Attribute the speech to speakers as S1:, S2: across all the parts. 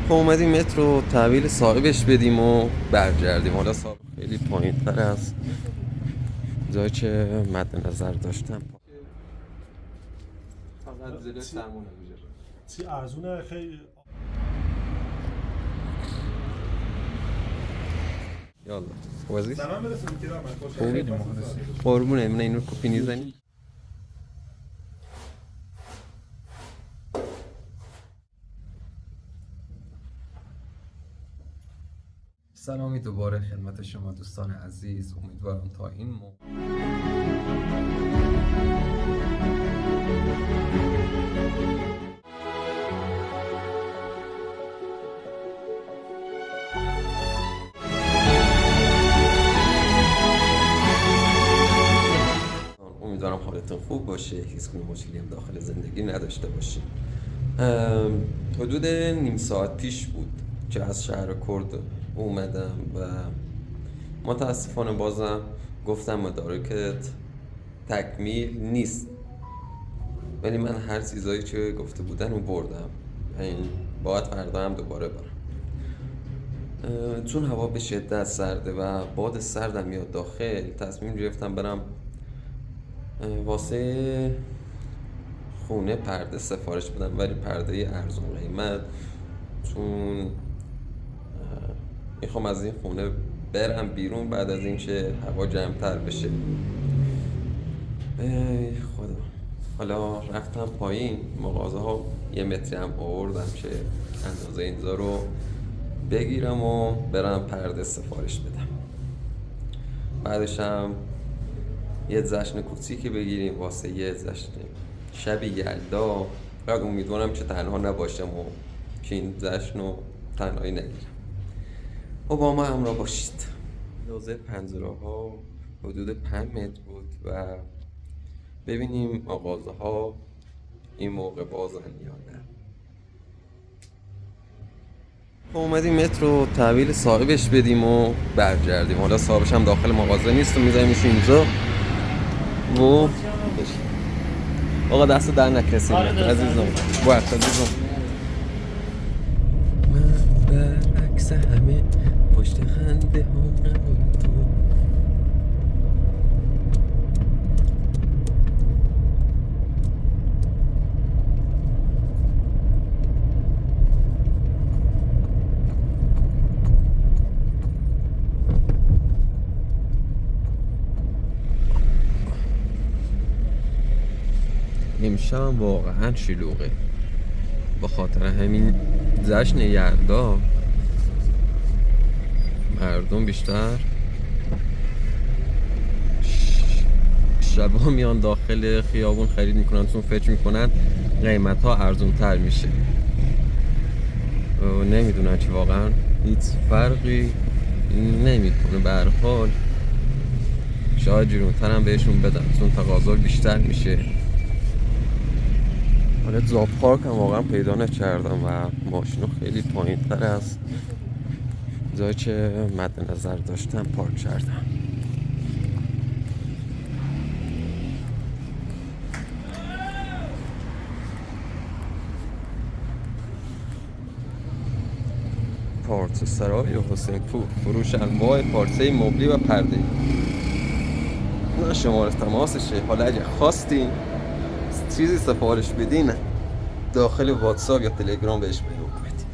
S1: خب اومدیم مترو تحویل صاحبش بدیم و برگردیم. حالا صاحب خیلی پایین تر از جایی که مد نظر داشتم. فقط زیر سرمون نمیشه.
S2: چی ارزونه خیلی.
S1: یالا وزیز
S2: سلام برسونی که من
S3: خیلی مخلصی.
S1: قربونه امونه اینو کپی نیزنی.
S3: سلامی دوباره خدمت شما دوستان عزیز. امیدوارم تا این
S1: امیدوارم حالتون خوب باشه، هیچ گونه مشکلی هم داخل زندگی نداشته باشیم. حدود نیم ساعت پیش بود که از شهر کرد اومدم و متاسفانه بازم گفتم مدارکت تکمیل نیست، ولی من هر چیزایی که گفته بودن رو بردم. این باید فردا هم دوباره برم، چون هوا به شدت سرده و باد سردم میاد داخل. تصمیم گرفتم برم واسه خونه پرده سفارش بدم، ولی پرده ارزون قیمت، چون میخوام از این خونه برم بیرون بعد از اینکه هوا جمع‌تر بشه. ای خدا. حالا رفتم پایین مغازه ها، 1 متری هم آوردم که اندازه اینجا رو بگیرم و برم پرده سفارش بدم. بعدش هم یه جشن کوچیکی بگیریم واسه یه جشن شب یلدا. بعد امیدوارم که تنها نباشم و که این جشن رو تنهایی نگیرم. و با ما همراه باشید. اندازه پنجره ها حدود 5 متر بود و ببینیم مغازه ها این موقع بازن یا نه. خب اومدیم مترو تحویل صاحبش بدیم و برگردیم. حالا صاحبش هم داخل مغازه نیست و میذاریمش اینجا و آقا دست در نکرسیم عزیزم. وقت عزیزم من برعکس همه پشت خنده هم قبول تو. امشب واقعا شلوغه، به خاطر همین جشن یلدا مردم بیشتر شبا میان داخل خیابون خرید میکنن، چون فکر میکنن قیمت ها ارزون تر میشه و نمیدونن که واقعا هیچ فرقی نمیکنه. به هر حال شاید جیرونتر هم بهشون بدن چون تقاضا بیشتر میشه. حالا جا پارک هم واقعا پیدا نکردم و ماشینو خیلی پایین تر از جایی که مد نظر داشتم پارک کردم. پارچه سرای حسین پور، فروش انواع پارچه مبلی و پرده. نه شماره تماسشه. حالا اگه خواستین چیزی سفارش بدین داخل واتساپ یا تلگرام بهش پیام بدین.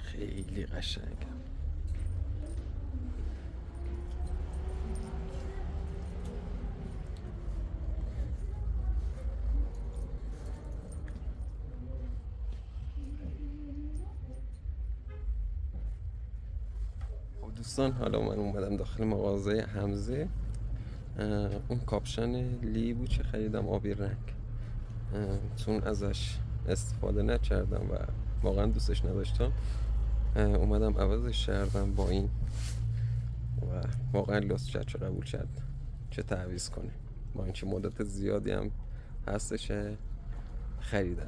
S1: خیلی قشنگه. دوستان حالا من اومدم داخل مغازه حمزه. اون کاپشن لی بود که خریدم آبی رنگ، چون ازش استفاده نکردم و واقعا دوستش نداشتم، اومدم عوضش کردم با این و واقعا لطف کرد چه قبول کرد چه تعویض کنه. با اینکه مدت زیادی هم هستش خریدم.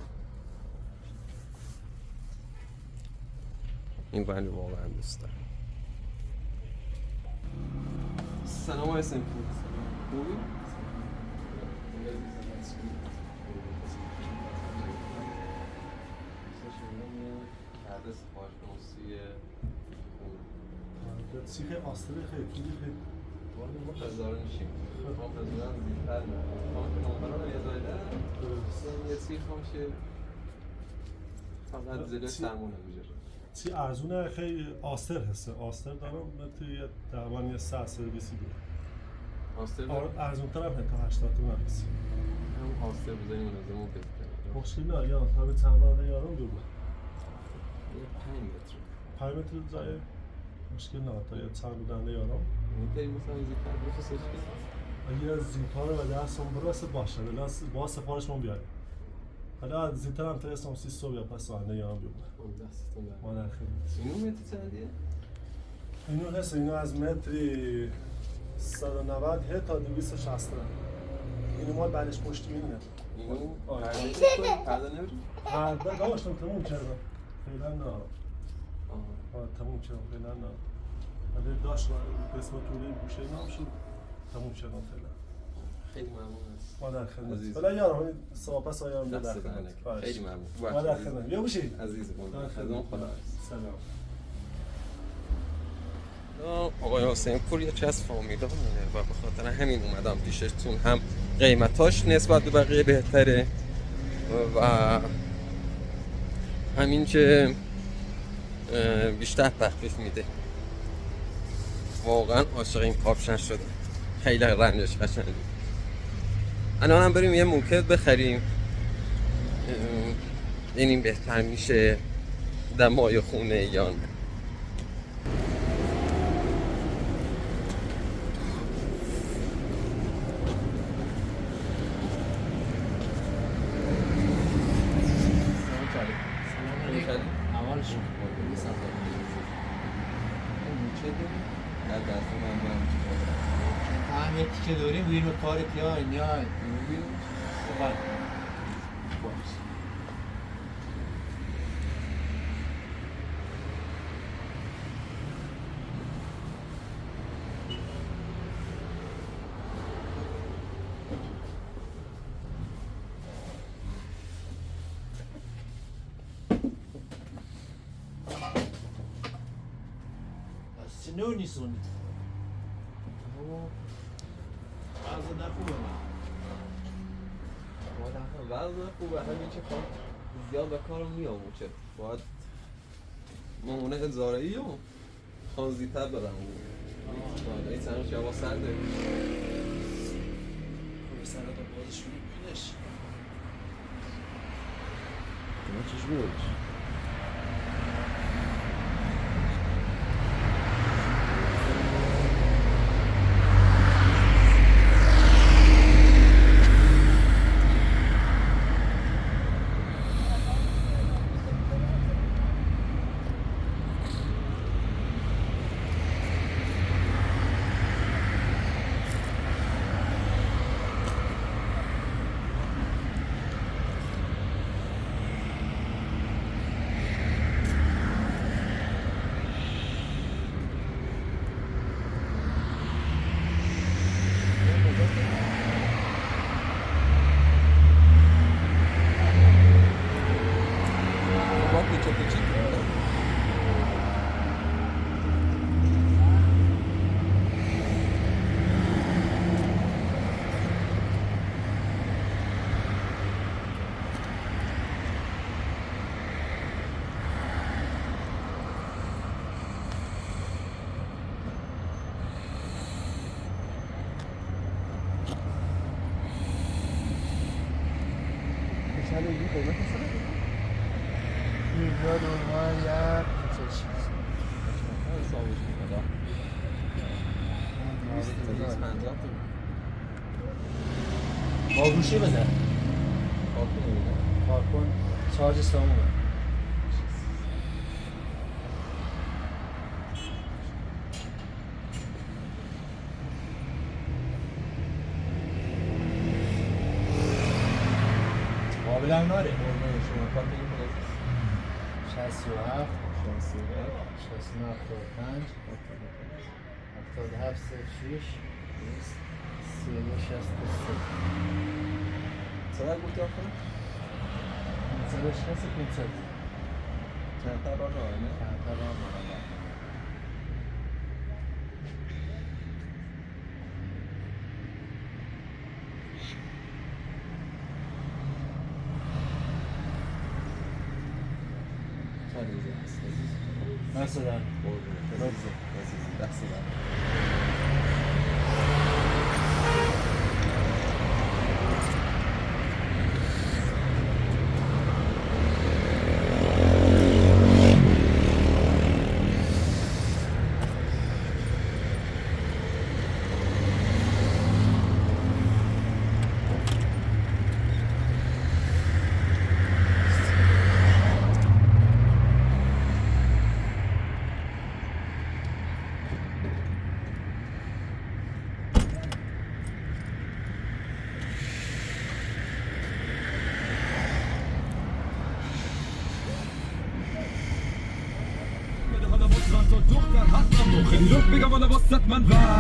S1: این ولی واقعا دوست دارم. سلام آقای سنپور. خوبی؟ کرده سفارش کنسیه
S2: سیخ آستره خیلی پولی خیلی
S1: والا ما خزاره نشیم ما خزاره هم زیدتر نه ما که نمبران هم یه دایده یه سیخ هم شه فقط زیده سرمونه بجره
S2: چی ارزونه خیلی آستر هسته آستر دارم توی تقریبا یه 100 سرویسی داره
S1: آستر دارم؟
S2: ارزون طرف تا 80 تومن هست
S1: هم آستر بزنیم منظمون بهت کنم
S2: مشکل نه یا تا به چند برده یارم دو بود
S1: یه 5 متر
S2: 5 متر جای مشکل نه تا یه چند بودنده یارم
S1: میتونی مثلا زیدتر بفرستش کنی؟
S2: اگه از زیپار و دستم برسه باشه ولی با سفارش من بیاریم حالا زیتر هم تا اسم 30 صبح یا پس ساعته یارم بیارم
S1: دستتون برم
S2: ما در خدمت
S1: اینو متر چندیه؟
S2: اینو هست اینو از متری 190 تا 260 اینو مال بعدش پشتی اینه
S1: اینو
S2: آره.
S1: پرده نمیری؟
S2: پرده داشتم تموم کردم فعلا نه
S1: آها
S2: تموم کردم فعلا نه ولی داشت قسمت طولی گوشه نام شد تموم کردم فعلا
S1: خیلی ممنون هست
S2: ما در خدمت
S1: عزیز.
S2: ولی یارم سواپس آیارم در
S1: دست
S2: خدمت
S1: دهنه خیلی ممنون
S2: ما در خدمت بیا باشی
S1: عزیز
S2: در
S1: من
S2: خدمت
S1: خدا
S2: سلام
S1: آقای حسین پور یه چه از فامیلامونه و به خاطر همین اومدم پیشتون هم قیمتاش نسبت به بقیه بهتره و همین که بیشتر تخفیف میده واقعا عاشق این کاپشن شده خیلی رنگش قشنگه الان هم بریم یه موکت بخریم ببینیم بهتر میشه دمای خونه یا نه
S4: هم یه تیکه داریم روی اینو کارت یا اینجا نو نیستونی از نخوبه
S1: وضع خوبه همین که خواهد زیاد به کارم میاموچه باید مامونه هزارهی و خانزیتر برم باید این سنوش هوا سرده
S4: به سرات بازش میکنش
S1: چش بود؟
S4: اینجا دورمان یک چیز با گوشی بزن کارکن چارج تمومه قابل هم ناره 67 69 75 77 06 $31.63.
S1: چقدر گفتی آخر؟
S4: 500.
S1: چند تا راه نه؟
S4: چند تا راه مراقب.
S1: چند روزه هست عزیز؟
S4: مثلا
S1: قربونت عزیز دست در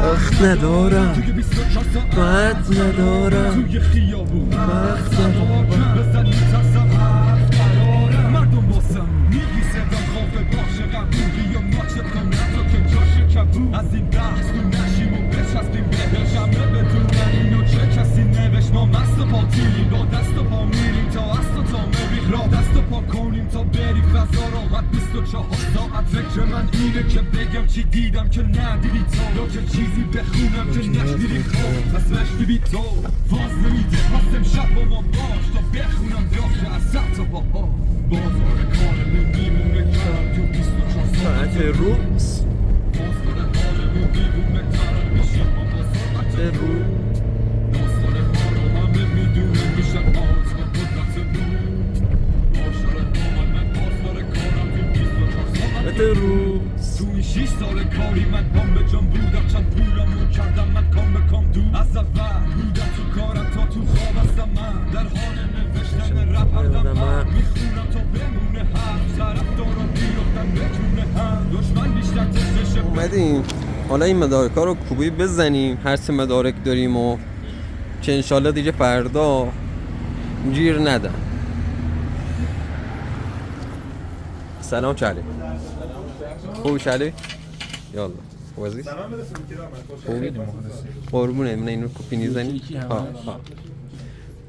S5: وقت ندارم وقت ندارم وقت ندارم
S6: مردم باسم میگی صدام خواب باشه قبول یا ماچت کن نتو که جاش کبود از این بحث تو نشیم و بچستیم بهش همه بدونن اینو چه کسی نوشت ما مست و پاتیلیم با دست و پا میریم تا است و تا مریخ را دست و پا کنیم تا بری فضا راحت 24 ساعت فکر من اینه که بگم چی دیدم که ندیدی تو یا که چیزی بخونم که نشنیدی خوب پس مشتی بی تو فاز نمیده پس امشب با ما باش تا بخونم داخل از سر تا با بازار کارمون میمونه کم تو 24
S5: ساعت روز
S6: بازار کارمون میمونه کم میشیم با بازار
S5: روز
S6: داستان ما رو همه میدونن میشن آز و قدرت بود باشار کامل من بازار کارم تو 24 ساعت
S5: روز
S6: تو این 6 سال کاری من پام به جان بودم چند پولمو کردم من کام به کام دو از اول بودم تو کارم تا تو خواب هستم من در حال نوشتن رپ هردم من میخونم تا بمونه حرف طرف دارم بیافتن بتونه هم دشمن بیشتر تشتشه
S1: اومدیم حالا این مدارک ها رو کوبی بزنیم هر سه مدارک داریم و که انشالله دیگه فردا گیر ندن. سلام چلی خوبی چلی؟ یالا خوب عزیز؟ خوبی؟ قربونه من اینو کپی نیزنی؟ ها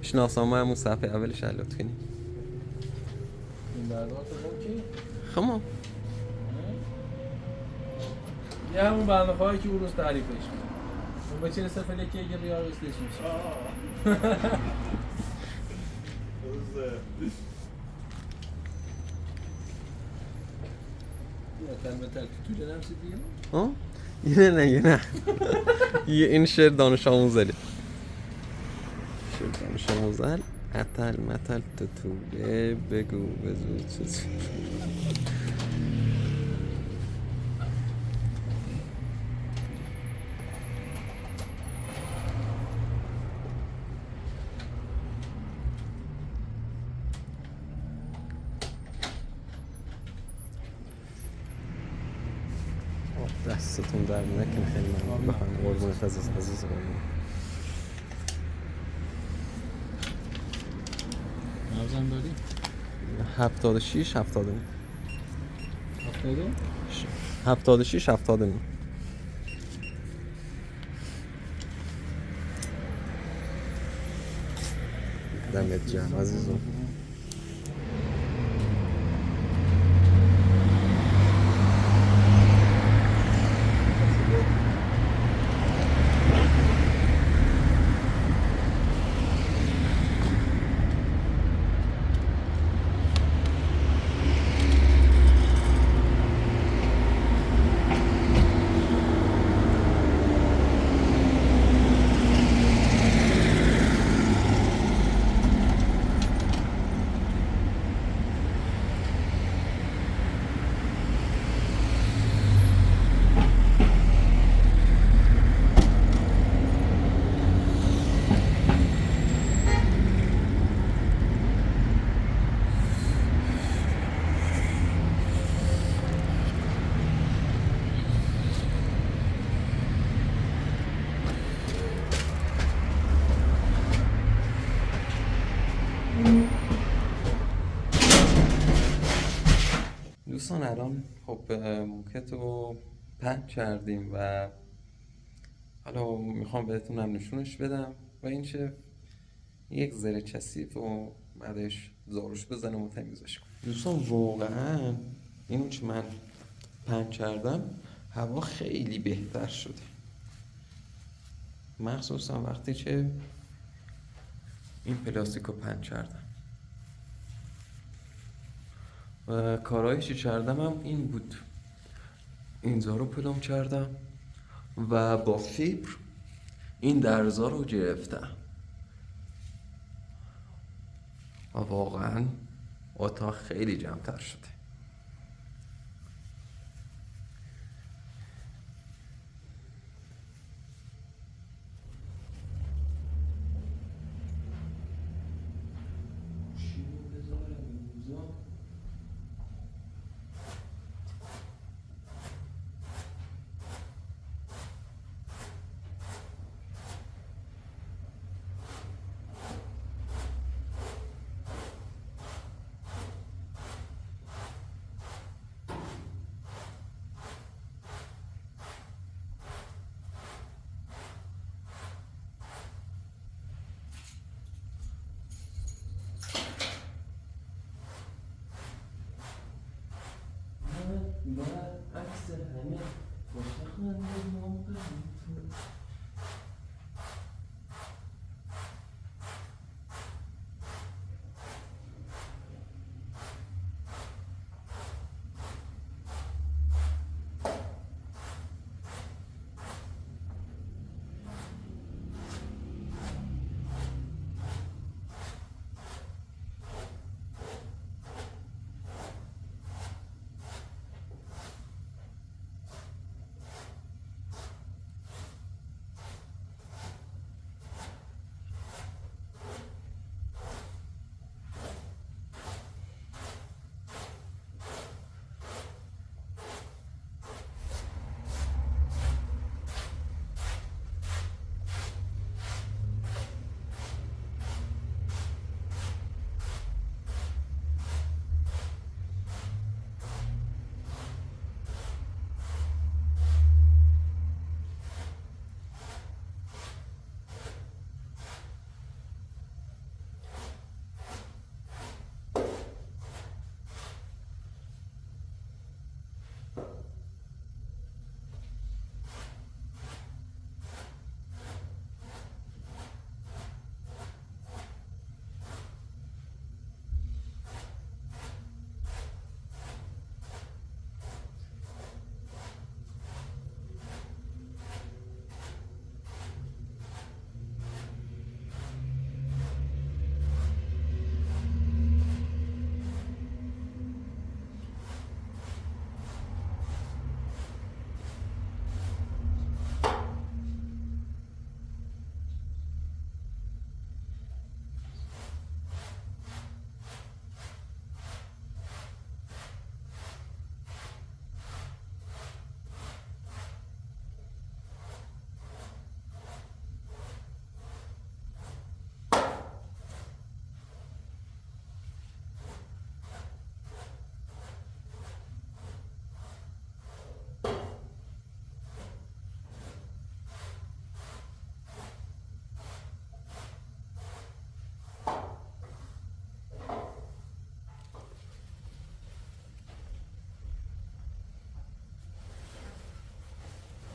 S1: شناسنامه همون صفحه اولش لطف کنی
S4: این دردات رو کی؟
S1: خما
S4: یه همون برنامه هایی که اون روز تعریفش کرد. اون به چه صفحه که یه ریال استیشن یا تلمتر تو جنم دیگه؟
S1: ها؟ یه نه یه این شعر دانش آموزلی شعر دانش آموزل اتل متل توله بگو بزو چیز دستتون در نکنه خیلی ممنون بخوام قربونت عزیز قربون
S4: نوزن داری؟
S1: 76 79
S4: هفتاده؟
S1: 76 79 دمت گرم عزیزم دوستان الان خب موکت رو پهن کردیم و حالا میخوام بهتونم نشونش بدم و این چه یک ذره کثیف و بعدش زاروش بزنم و تمیزش کنم. دوستان واقعا اینو که من پهن کردم هوا خیلی بهتر شده، مخصوصا وقتی که این پلاستیک رو پهن کردم و کارهایی که کردم هم این بود. اینجا رو پلم کردم و با فیبر این درزا رو گرفتم و واقعا اتاق خیلی جمع‌تر شده. عکس همه خوشخنده موقع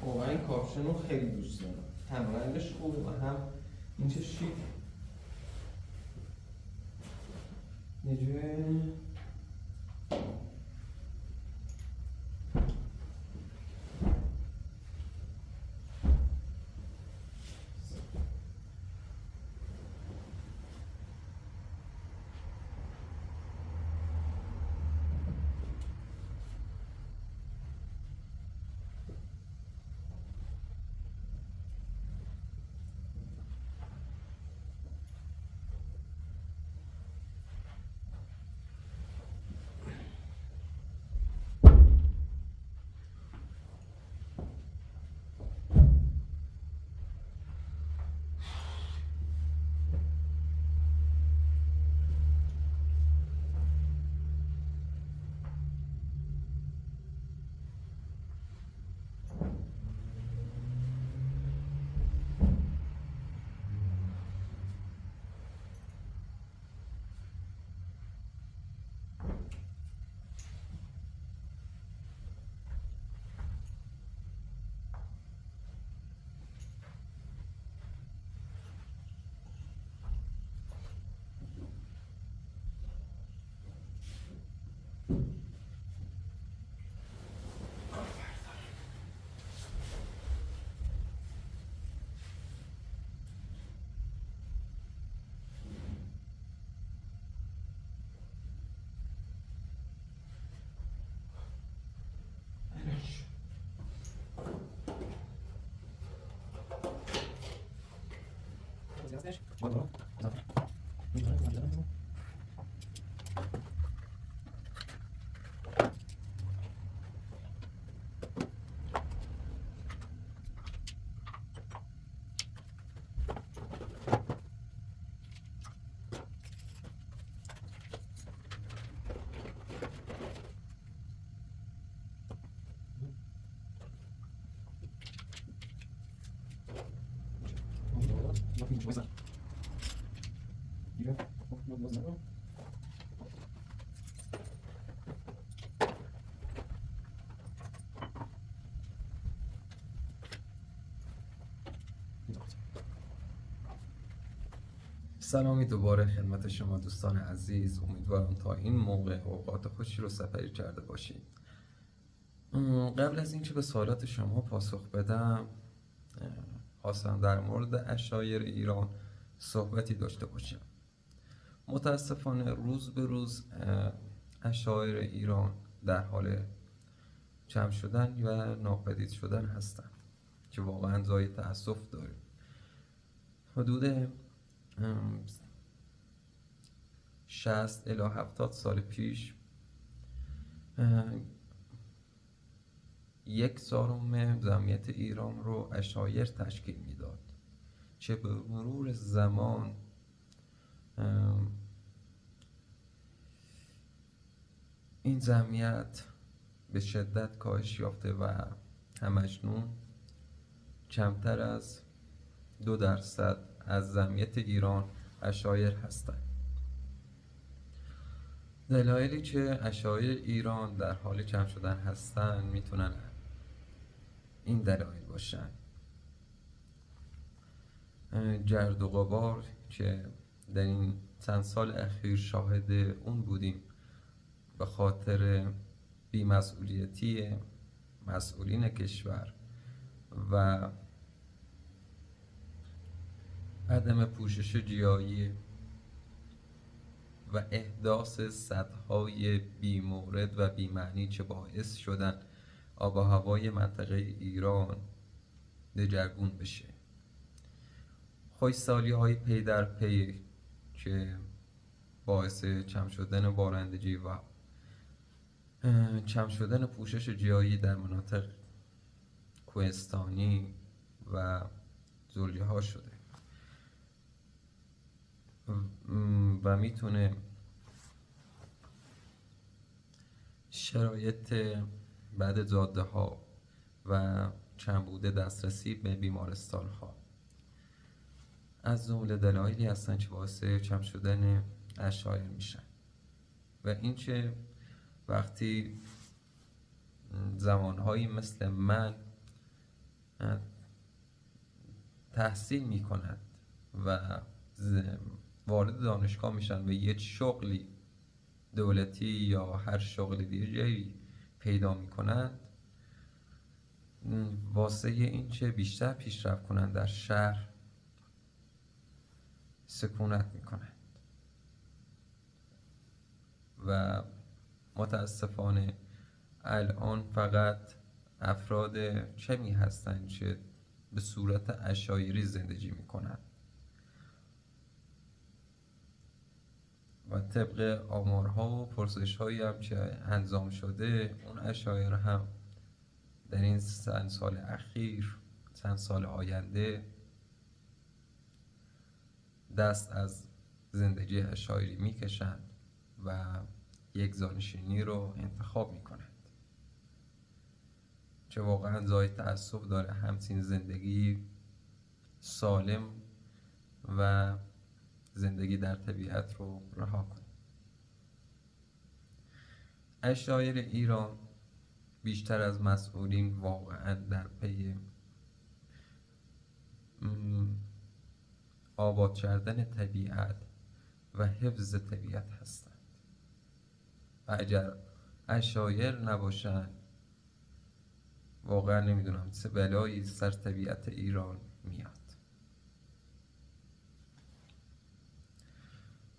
S1: واقعا این کاپشن رو خیلی دوست دارم، هم رنگش خوبه و هم این چه شیک یه جوری
S3: سلامی دوباره خدمت شما دوستان عزیز. امیدوارم تا این موقع اوقات خوشی رو سپری کرده باشید. قبل از اینکه به سوالات شما پاسخ بدم، خواستم در مورد عشایر ایران صحبتی داشته باشم. متاسفانه روز به روز عشایر ایران در حال جمع شدن و ناپدید شدن هستند که واقعا جای تأسف داریم. حدود 60 الی 70 سال پیش 1/4 جمعیت ایران رو عشایر تشکیل میداد که به مرور زمان این جمعیت به شدت کاهش یافته و همکنون کمتر از 2% از جمعیت ایران عشایر هستند. دلایلی که عشایر ایران در حال کم شدن هستند میتونن این دلایل باشن: گرد و غبار که در این چند سال اخیر شاهد اون بودیم به خاطر بی‌مسئولیتی مسئولین کشور و عدم پوشش گیاهی و احداث سدهای بی‌مورد و بی‌معنی که باعث شدن آب و هوای منطقه ایران دگرگون بشه. خشکسالی های پی در پی که باعث کم شدن بارندگی و کم شدن پوشش گیاهی در مناطق کوهستانی و ذولیه ها شده و میتونه شرایط بعد جاده ها و کمبود دسترسی به بیمارستان ها از جمله دلایلی هستن که باعث کم شدن عشایر میشن. و اینکه وقتی زمانهایی مثل من تحصیل میکنند و وارد دانشگاه میشن و یک شغلی دولتی یا هر شغل دیگری پیدا میکنند، واسه این که بیشتر پیشرفت کنند در شهر سکونت میکنند و متاسفانه الان فقط افراد کمی هستند که به صورت عشایری زندگی میکنند و طبق آمارها و پرسش هایی هم که انجام شده، اون عشایر هم در این چند سال اخیر، چند سال آینده دست از زندگی عشایری میکشند و یک جانشینی رو انتخاب میکنند که واقعا جای تأسف داره همچین زندگی سالم و زندگی در طبیعت رو رها کنید. عشایر ایران بیشتر از مسئولین واقعا در پی آباد کردن طبیعت و حفظ طبیعت هستند و اگر عشایر نباشند واقعا نمیدونم چه بلایی سر طبیعت ایران میاد.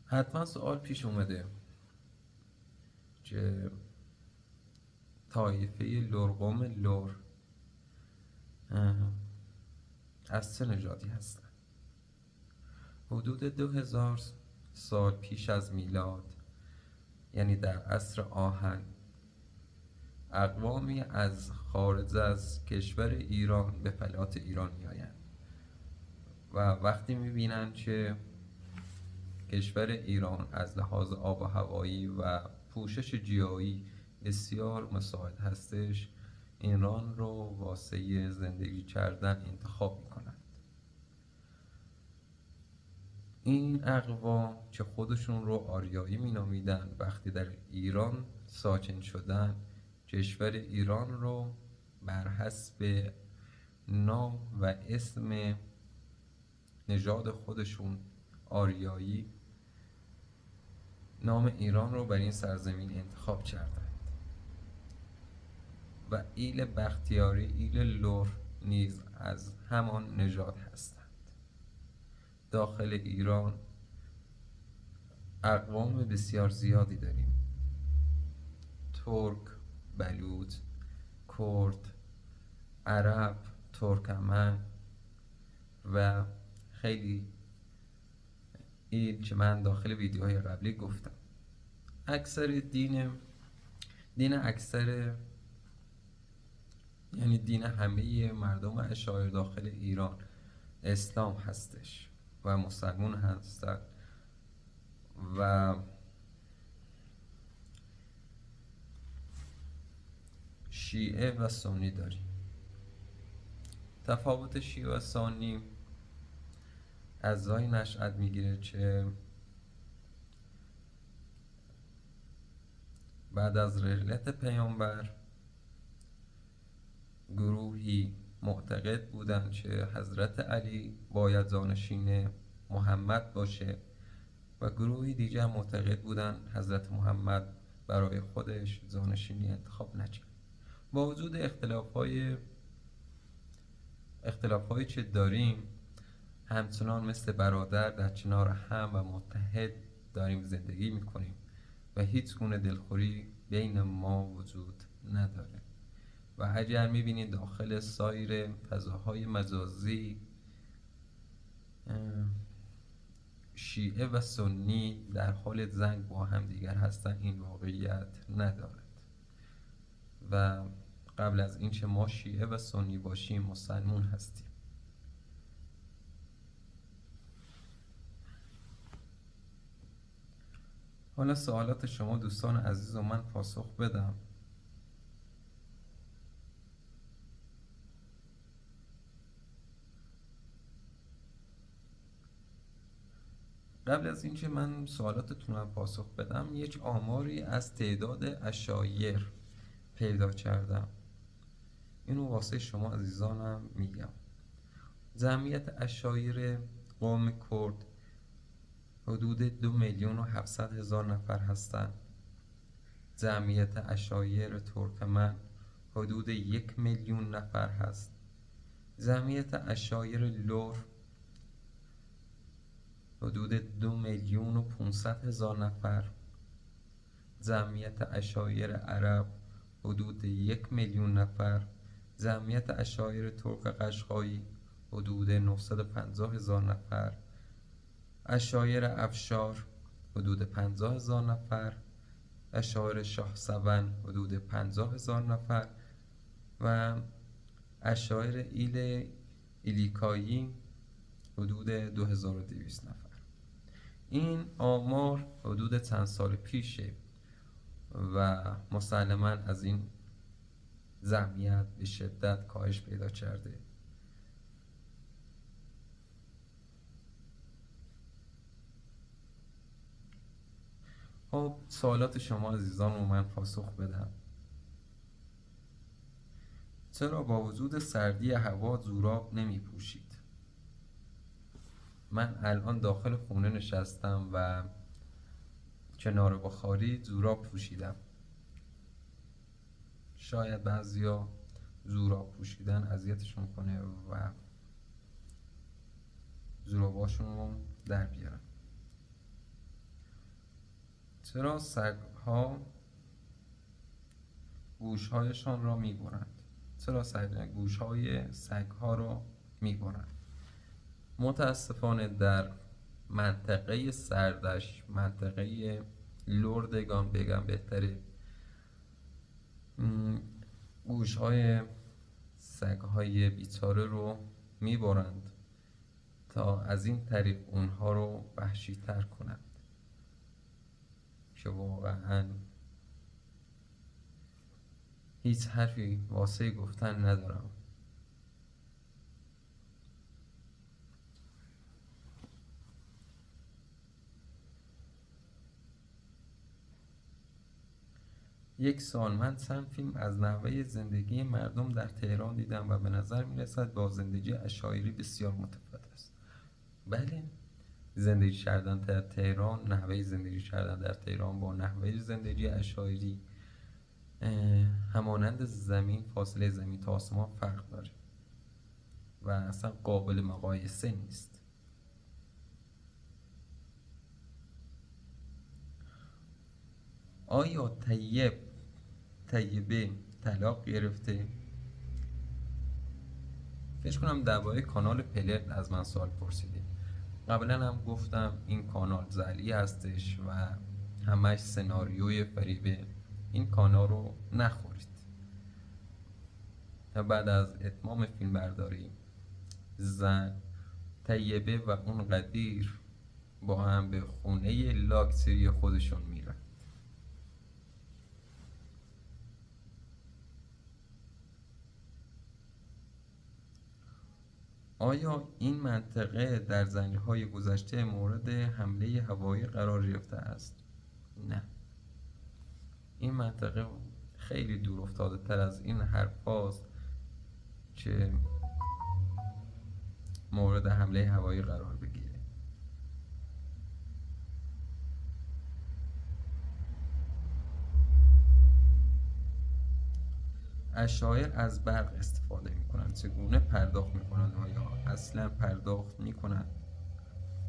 S3: حتما سوال پیش اومده که طایفه لرقم لر از چه نژادی هستن؟ حدود 2000 سال پیش از میلاد، یعنی در عصر آهن، اقوامی از خارج از کشور ایران به فلات ایران میآیند و وقتی میبینند که کشور ایران از لحاظ آب و هوایی و پوشش جیایی بسیار مساعد هستش، ایران رو واسه زندگی کردن انتخاب میکنند. این اقوام که خودشون رو آریایی مینامیدن، وقتی در ایران ساکن شدن، کشور ایران رو بر حسب نام و اسم نژاد خودشون آریایی، نام ایران رو بر این سرزمین انتخاب کردند و ایل بختیاری، ایل لر نیز از همان نژاد هستند. داخل ایران اقوام بسیار زیادی داریم: ترک، بلوچ، کرد، عرب، ترکمن و خیلی این که من داخل ویدیوهای قبلی گفتم. اکثر دین اکثر، یعنی دین همه مردم اشایر داخل ایران اسلام هستش و مسلمون هستن و شیعه و سنی داریم. تفاوت شیعه و سنی از جای نشأت میگیره که بعد از رحلت پیامبر گروهی معتقد بودند که حضرت علی باید جانشین محمد باشه و گروهی دیگر معتقد بودند حضرت محمد برای خودش جانشینی انتخاب نکرد. با وجود اختلاف‌هایی که داریم، همچنان مثل برادر در کنار هم و متحد داریم زندگی میکنیم و هیچ گونه دلخوری بین ما وجود نداره. و اگر میبینید داخل سایر فضاهای مجازی شیعه و سنی در حال جنگ با هم دیگر هستن، این واقعیت ندارد و قبل از اینکه ما شیعه و سنی باشیم مسلمون هستیم. حالا سوالات شما دوستان عزیز رو من پاسخ بدم. قبل از اینکه من سوالاتتون رو پاسخ بدم، یک آماری از تعداد اشایر پیدا کردم، اینو واسه شما عزیزانم میگم. جمعیت اشایر قوم کرد حدود 2,700,000 نفر هستند. جمعیت اشایر ترکمن حدود 1,000,000 نفر هست. جمعیت اشایر لر حدود 2,500,000 نفر. جمعیت اشایر عرب حدود 1,000,000 نفر. جمعیت اشایر ترک قشقایی حدود 950,000 نفر. اشایر افشار حدود 50,000 نفر. اشایر شاه سون حدود 50,000 نفر و اشایر ایلیکایی حدود 2200 نفر. این آمار حدود چند سال پیشه و مسلماً از این جمعیت به شدت کاهش پیدا کرده. خب سوالات شما عزیزان رو من پاسخ بدم. چرا با وجود سردی هوا جوراب نمی پوشید؟ من الان داخل خونه نشستم و کنار بخاری جوراب پوشیدم. شاید بعضیا جوراب پوشیدن اذیتشون کنه و جوراباشون رو در بیارن. چرا سگ‌ها گوش‌هایشان را می‌برند؟ چرا گوش‌های سگ‌ها را می‌برند؟ متاسفانه در منطقه سردش، منطقه لردگان بگم بهتره، گوشهای سگهای بیچاره رو میبرند تا از این طریق اونها رو وحشی تر کنند که واقعا هیچ حرفی واسه گفتن ندارم. یک سال من چند فیلم از نحوه زندگی مردم در تهران دیدم و به نظر می رسد با زندگی اشایری بسیار متفاوت است. بله، زندگی کردن در تهران، نحوه زندگی کردن در تهران با نحوه زندگی اشایری همانند فاصله زمین تا آسمان فرق داره و اصلا قابل مقایسه نیست. آیا طیبه طلاق گرفته؟ فکر کنم درباره کانال پلر از من سوال پرسیدید. قبلا هم گفتم این کانال زعلی هستش و همش سناریوی فریبه. این کانال رو نخورید. بعد از اتمام فیلم برداری زن طیبه و اون قدیر با هم به خونه لاکچری خودشون میرن. آیا این منطقه در زنجیرهای گذشته مورد حمله هوایی قرار گرفته است؟ نه. این منطقه خیلی دور افتاده تر از این حرف هاست که مورد حمله هوایی قرار بگیره. اشایر از برق استفاده میکنن. چگونه پرداخت میکنن؟ آیا اصلا پرداخت میکنن؟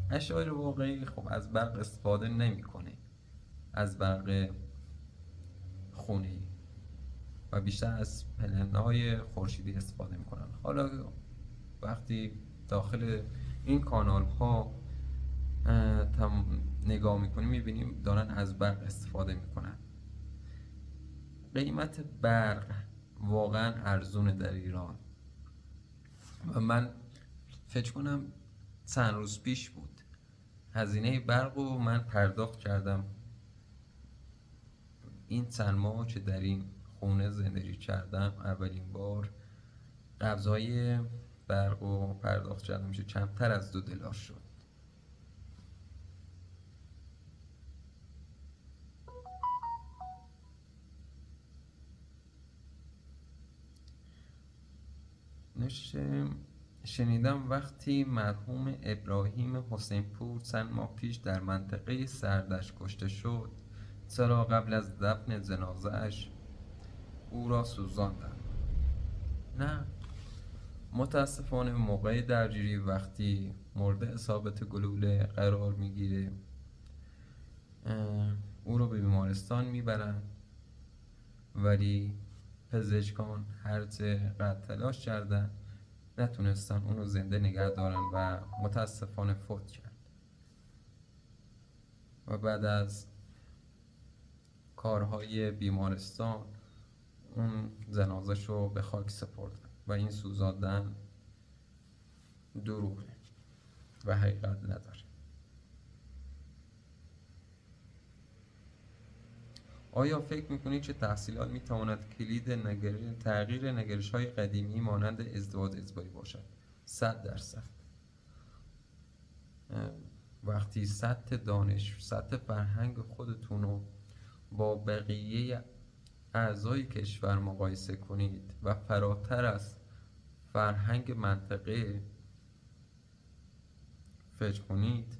S3: اشایر واقعی خب از برق استفاده نمیکنه، از برق خونه‌ای و بیشتر از پلن‌های خورشیدی استفاده میکنن. حالا وقتی داخل این کانال ها نگاه میکنیم میبینیم دارن از برق استفاده میکنن. قیمت برق واقعا ارزونه در ایران و من فکر کنم چند روز پیش بود هزینه برق رو من پرداخت کردم. این چند ماه که در این خونه زندگی کردم اولین بار قبضای برق رو پرداخت کردم میشه کمتر از $2 شد. شنیدم وقتی مرحوم ابراهیم حسینپور چند ماه پیش در منطقه سردش کشته شد، چرا قبل از دفن جنازه‌اش او را سوزاندند؟ نه، متاسفانه موقع درگیری وقتی مورد اصابت گلوله قرار میگیره او رو به بیمارستان میبرن، ولی پزشکان هرچقدر تلاش کردن نتونستن اون رو زنده نگه دارن و متاسفانه فوت کرد. و بعد از کارهای بیمارستان اون جنازش رو به خاک سپردن و این سوزاندن دروغه و حقیقت نداره. آیا فکر میکنید که تحصیلات میتواند کلید تغییر نگرش‌های قدیمی مانند ازدواج اجباری باشد؟ 100%. وقتی سطح دانش، سطح فرهنگ خودتون رو با بقیه اعضای کشور مقایسه کنید و فراتر از فرهنگ منطقه فکر کنید،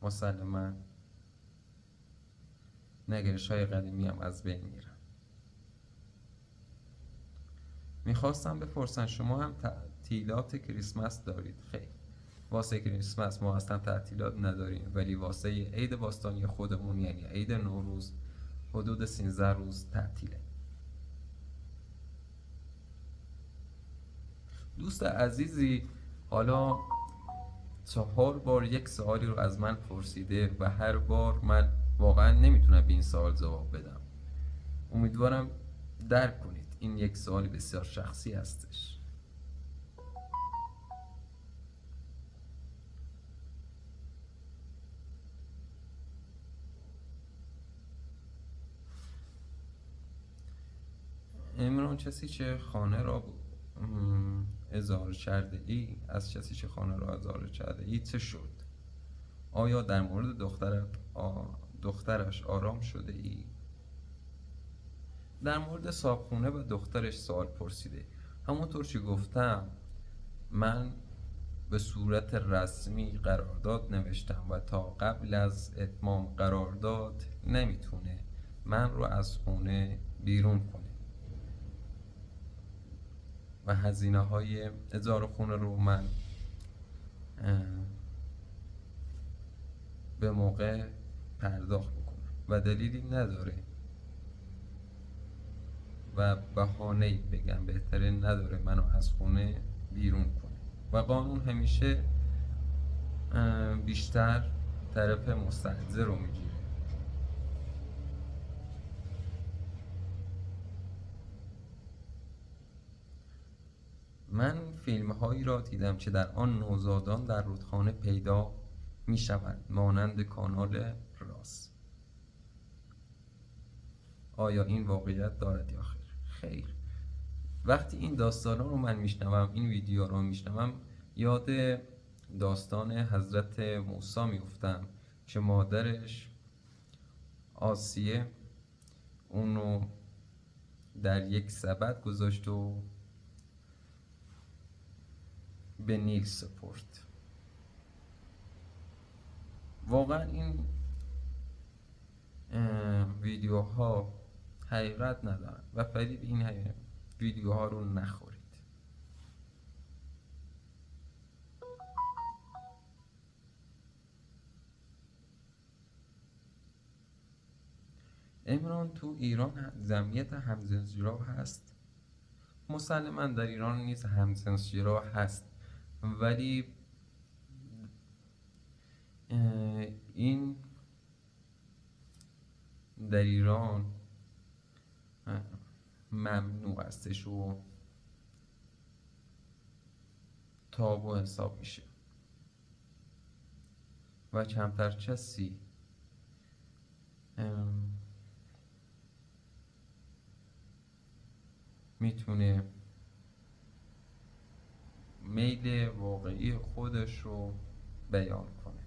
S3: مسلماً نگرش‌های قدیمی هم از بین میرن. میخواستم بپرسن شما هم تعطیلات کریسمس دارید؟ خیر، واسه کریسمس ما اصلا تعطیلات نداریم، ولی واسه عید باستانی خودمون یعنی عید نوروز حدود 13 روز تعطیله. دوست عزیزی حالا 4 بار یک سوالی رو از من پرسیده و هر بار من واقعا نمیتونم به این سوال جواب بدم. امیدوارم درک کنید این یک سوال بسیار شخصی هستش. عمران، کسی که خانه را اجاره کرده ای، از کسی که خانه را اجاره کرده ای چه شد؟ آیا در مورد دخترش آرام شده ای؟ در مورد صاحبخونه و دخترش سوال پرسیده. همونطور که گفتم من به صورت رسمی قرارداد نوشتم و تا قبل از اتمام قرارداد نمیتونه من رو از خونه بیرون کنه و هزینه های اجاره خونه رو من به موقع پرداخت میکنم و دلیلی نداره و بهانه‌ای بگم بهتره نداره منو از خونه بیرون کنه و قانون همیشه بیشتر طرف مستأجر رو میگیره. من فیلم هایی را دیدم که در آن نوزادان در رودخانه پیدا می شوند مانند کانال راس. آیا این واقعیت دارد یا خیر؟ خیر. وقتی این داستان رو من میشنوم، این ویدیو رو میشنوم، یاد داستان حضرت موسی میفتم که مادرش آسیه اونو در یک سبد گذاشت و به نیل سپرد. واقعا این ویدیوها حقیقت ندارن و فریب این ویدیوها رو نخورید. عمران، تو ایران جمعیت همجنسگرا هست؟ مسلما در ایران نیز همجنسگرا هست، ولی این در ایران ممنوع هستش و تابو حساب میشه و کمتر کسی میتونه میل واقعی خودش رو بیان کنه.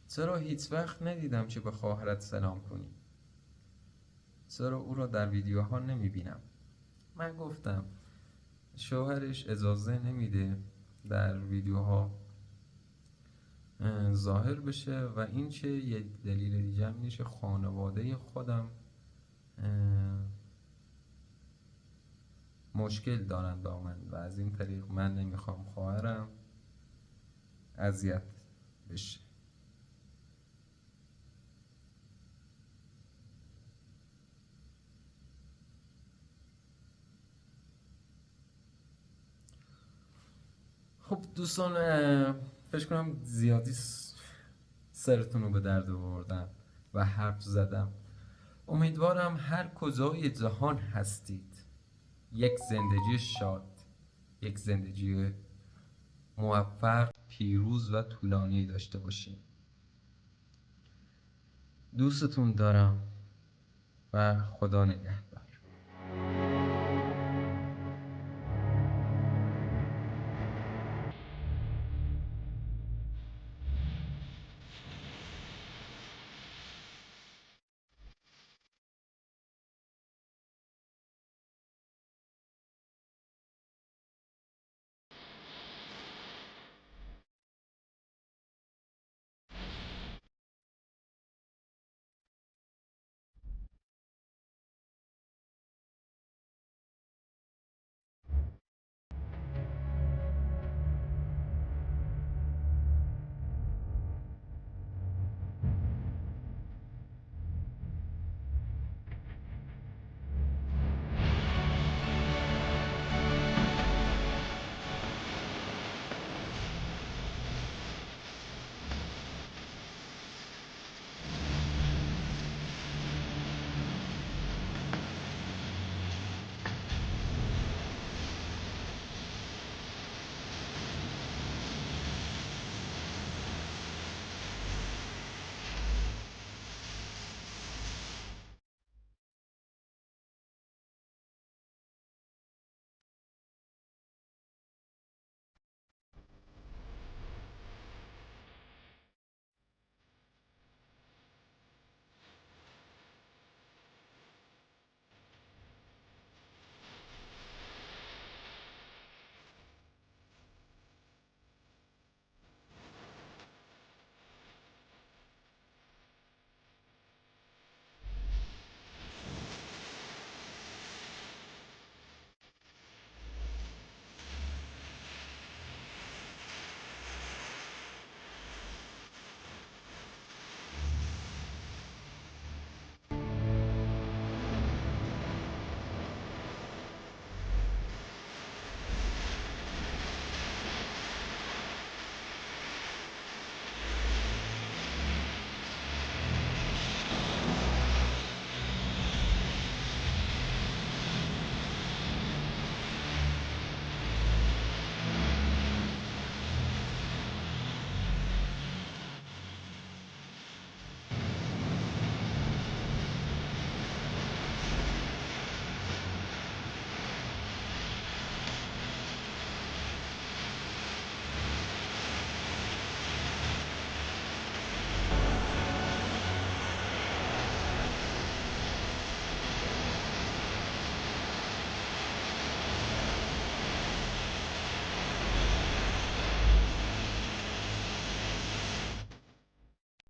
S3: چرا هیچ وقت ندیدم که به خواهرت سلام کنی؟ چرا او را در ویدیوها نمیبینم؟ من گفتم شوهرش اجازه نمیده در ویدیوها ظاهر بشه و این که یک دلیل دیگه هم اینه که خانواده خودم مشکل دارن با من و از این طریق من نمیخوام خواهرم اذیت بشه. خب دوستان، فکر کنم زیادی سرتون رو به درد آوردم و حرف زدم. امیدوارم هر کجای جهان هستید یک زندگی شاد، یک زندگی موفق، پیروز و طولانی داشته باشید. دوستتون دارم و خدا نگهدار.